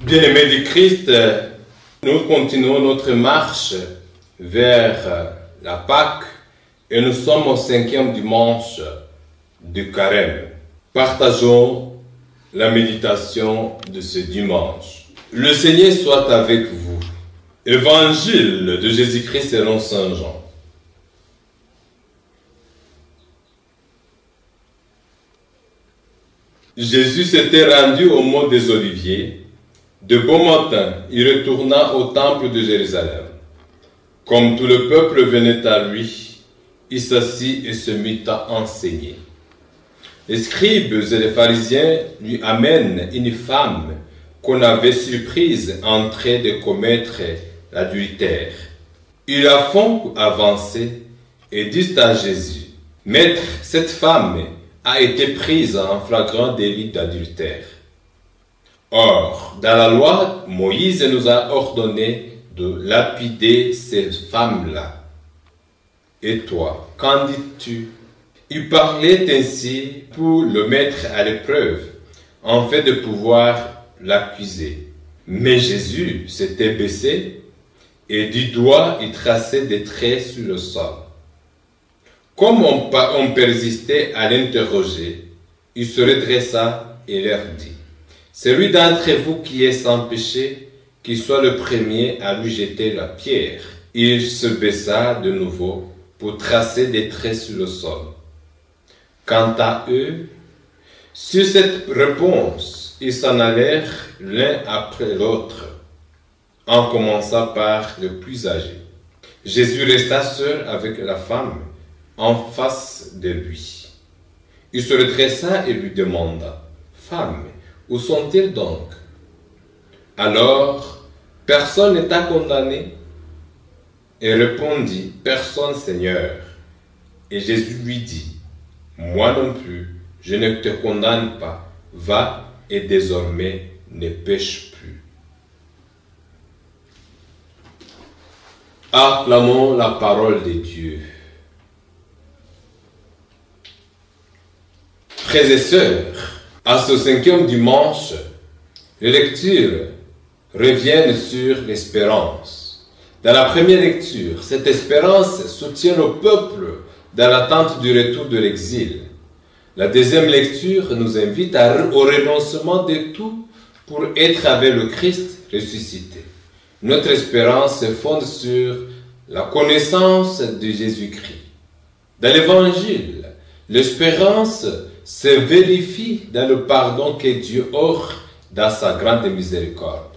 Bien-aimés du Christ, nous continuons notre marche vers la Pâque et nous sommes au 5e dimanche du Carême. Partageons la méditation de ce dimanche. Le Seigneur soit avec vous. Évangile de Jésus-Christ selon Saint Jean. Jésus s'était rendu au mont des Oliviers. De bon matin, il retourna au temple de Jérusalem. Comme tout le peuple venait à lui, il s'assit et se mit à enseigner. Les scribes et les pharisiens lui amènent une femme qu'on avait surprise en train de commettre l'adultère. Ils la font avancer et disent à Jésus: « Maître, cette femme a été prise en flagrant délit d'adultère. Or, dans la loi, Moïse nous a ordonné de lapider ces femmes-là. Et toi, qu'en dis-tu » Il parlait ainsi pour le mettre à l'épreuve, en fait de pouvoir l'accuser. Mais Jésus s'était baissé et du doigt il traçait des traits sur le sol. Comme on persistait à l'interroger, il se redressa et leur dit: « Celui d'entre vous qui est sans péché, qu'il soit le premier à lui jeter la pierre. » Il se baissa de nouveau pour tracer des traits sur le sol. Quant à eux, sur cette réponse, ils s'en allèrent l'un après l'autre, en commençant par le plus âgé. Jésus resta seul avec la femme en face de lui. Il se redressa et lui demanda: « Femme, où sont-ils donc? » Alors, personne n'est condamné. Elle répondit: « Personne, Seigneur. » Et Jésus lui dit: « Moi non plus, je ne te condamne pas. Va et désormais ne pêche plus. » Acclamons la parole de Dieu. Frères et sœurs, à ce 5e dimanche, les lectures reviennent sur l'espérance. Dans la première lecture, cette espérance soutient le peuple dans l'attente du retour de l'exil. La deuxième lecture nous invite au renoncement de tout pour être avec le Christ ressuscité. Notre espérance se fonde sur la connaissance de Jésus-Christ. Dans l'Évangile, l'espérance se vérifie dans le pardon que Dieu offre dans sa grande miséricorde.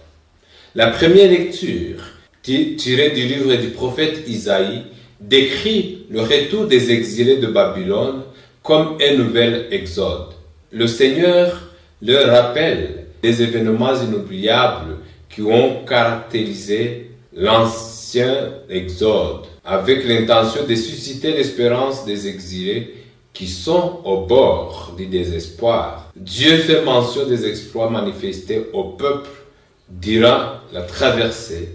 La première lecture, tirée du livre du prophète Isaïe, décrit le retour des exilés de Babylone comme un nouvel exode. Le Seigneur leur rappelle des événements inoubliables qui ont caractérisé l'ancien exode, avec l'intention de susciter l'espérance des exilés qui sont au bord du désespoir. Dieu fait mention des exploits manifestés au peuple durant la traversée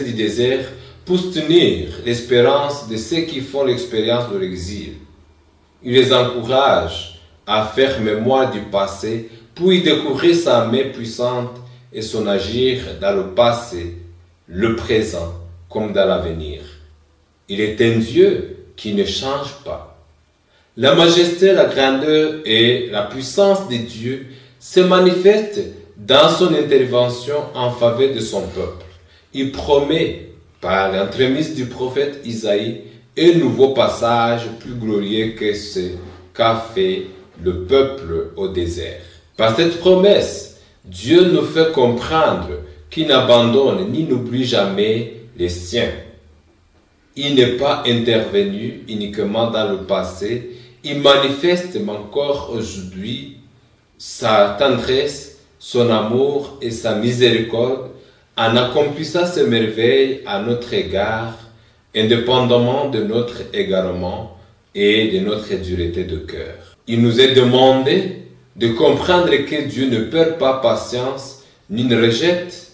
du désert, pour soutenir l'espérance de ceux qui font l'expérience de l'exil. Il les encourage à faire mémoire du passé pour y découvrir sa main puissante et son agir dans le passé, le présent comme dans l'avenir. Il est un Dieu qui ne change pas. La majesté, la grandeur et la puissance de Dieu se manifestent dans son intervention en faveur de son peuple. Il promet, par l'entremise du prophète Isaïe, un nouveau passage plus glorieux que ce qu'a fait le peuple au désert. Par cette promesse, Dieu nous fait comprendre qu'il n'abandonne ni n'oublie jamais les siens. Il n'est pas intervenu uniquement dans le passé, il manifeste encore aujourd'hui sa tendresse, son amour et sa miséricorde en accomplissant ces merveilles à notre égard, indépendamment de notre égarement et de notre dureté de cœur. Il nous est demandé de comprendre que Dieu ne perd pas patience ni ne rejette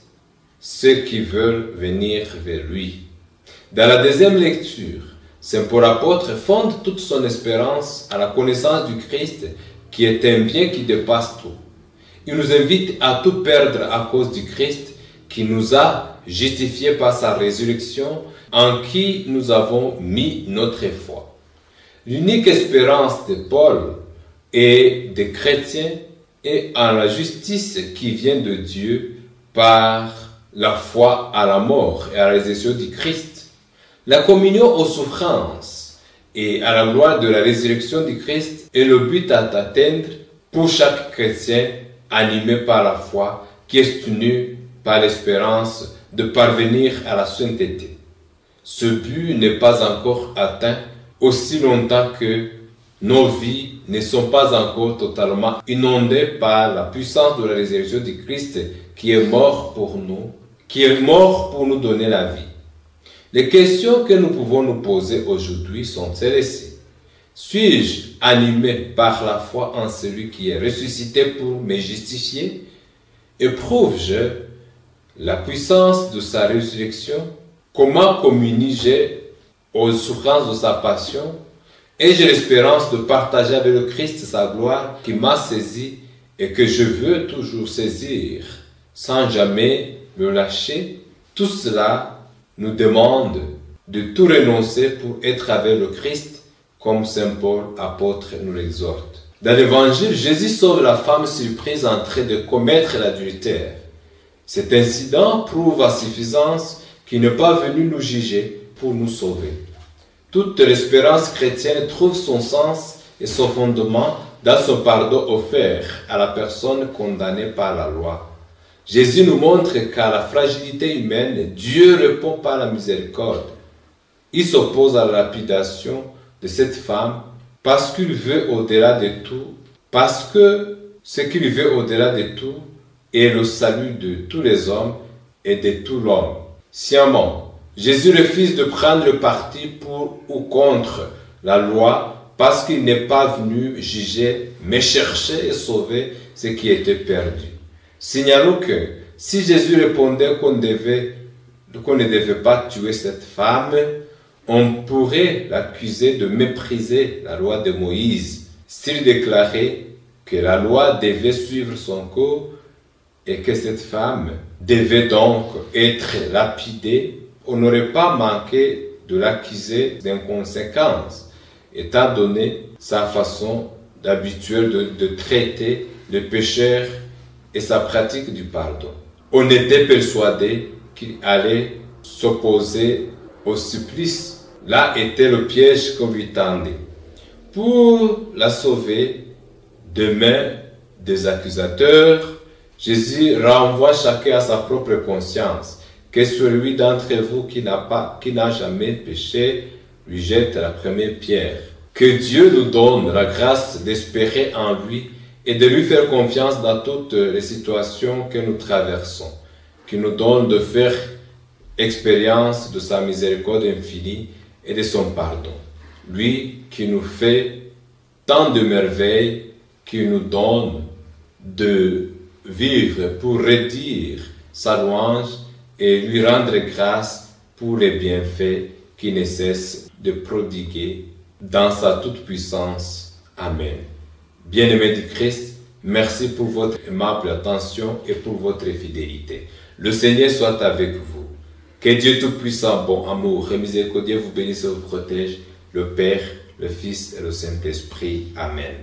ceux qui veulent venir vers lui. Dans la deuxième lecture, Saint Paul apôtre fonde toute son espérance à la connaissance du Christ qui est un bien qui dépasse tout. Il nous invite à tout perdre à cause du Christ qui nous a justifiés par sa résurrection, en qui nous avons mis notre foi. L'unique espérance de Paul et des chrétiens est en la justice qui vient de Dieu par la foi à la mort et à la résurrection du Christ. La communion aux souffrances et à la gloire de la résurrection du Christ est le but à atteindre pour chaque chrétien animé par la foi, qui est tenu par l'espérance de parvenir à la sainteté. Ce but n'est pas encore atteint aussi longtemps que nos vies ne sont pas encore totalement inondées par la puissance de la résurrection du Christ qui est mort pour nous donner la vie. Les questions que nous pouvons nous poser aujourd'hui sont celles-ci. Suis-je animé par la foi en celui qui est ressuscité pour me justifier? Éprouve-je la puissance de sa résurrection? Comment communie-je aux souffrances de sa passion? Ai-je l'espérance de partager avec le Christ sa gloire qui m'a saisi et que je veux toujours saisir sans jamais me lâcher? Tout cela nous demande de tout renoncer pour être avec le Christ, comme Saint Paul, apôtre, nous l'exhorte. Dans l'Évangile, Jésus sauve la femme surprise en train de commettre l'adultère. Cet incident prouve à suffisance qu'il n'est pas venu nous juger pour nous sauver. Toute l'espérance chrétienne trouve son sens et son fondement dans son pardon offert à la personne condamnée par la loi. Jésus nous montre qu'à la fragilité humaine, Dieu répond par la miséricorde. Il s'oppose à la lapidation de cette femme parce qu'il veut au-delà de tout, parce que ce qu'il veut au-delà de tout est le salut de tous les hommes et de tout l'homme. Sciemment, Jésus refuse de prendre le parti pour ou contre la loi parce qu'il n'est pas venu juger, mais chercher et sauver ce qui était perdu. Signalons que si Jésus répondait qu'on ne devait pas tuer cette femme, on pourrait l'accuser de mépriser la loi de Moïse, s'il déclarait que la loi devait suivre son cours et que cette femme devait donc être lapidée. On n'aurait pas manqué de l'accuser d'inconséquence, étant donné sa façon habituelle de traiter le pécheur et sa pratique du pardon. On était persuadé qu'il allait s'opposer au supplice. Là était le piège qu'on lui tendait. Pour la sauver des mains des accusateurs, Jésus renvoie chacun à sa propre conscience. Que celui d'entre vous qui n'a jamais péché, lui jette la première pierre. Que Dieu nous donne la grâce d'espérer en lui et de lui faire confiance dans toutes les situations que nous traversons. Qu'il nous donne de faire expérience de sa miséricorde infinie et de son pardon. Lui qui nous fait tant de merveilles, qui nous donne de vivre pour redire sa louange et lui rendre grâce pour les bienfaits qu'il ne cesse de prodiguer dans sa toute-puissance. Amen. Bien-aimés du Christ, merci pour votre aimable attention et pour votre fidélité. Le Seigneur soit avec vous. Que Dieu Tout-Puissant, bon amour et miséricordieux vous bénisse et vous protège, le Père, le Fils et le Saint-Esprit. Amen.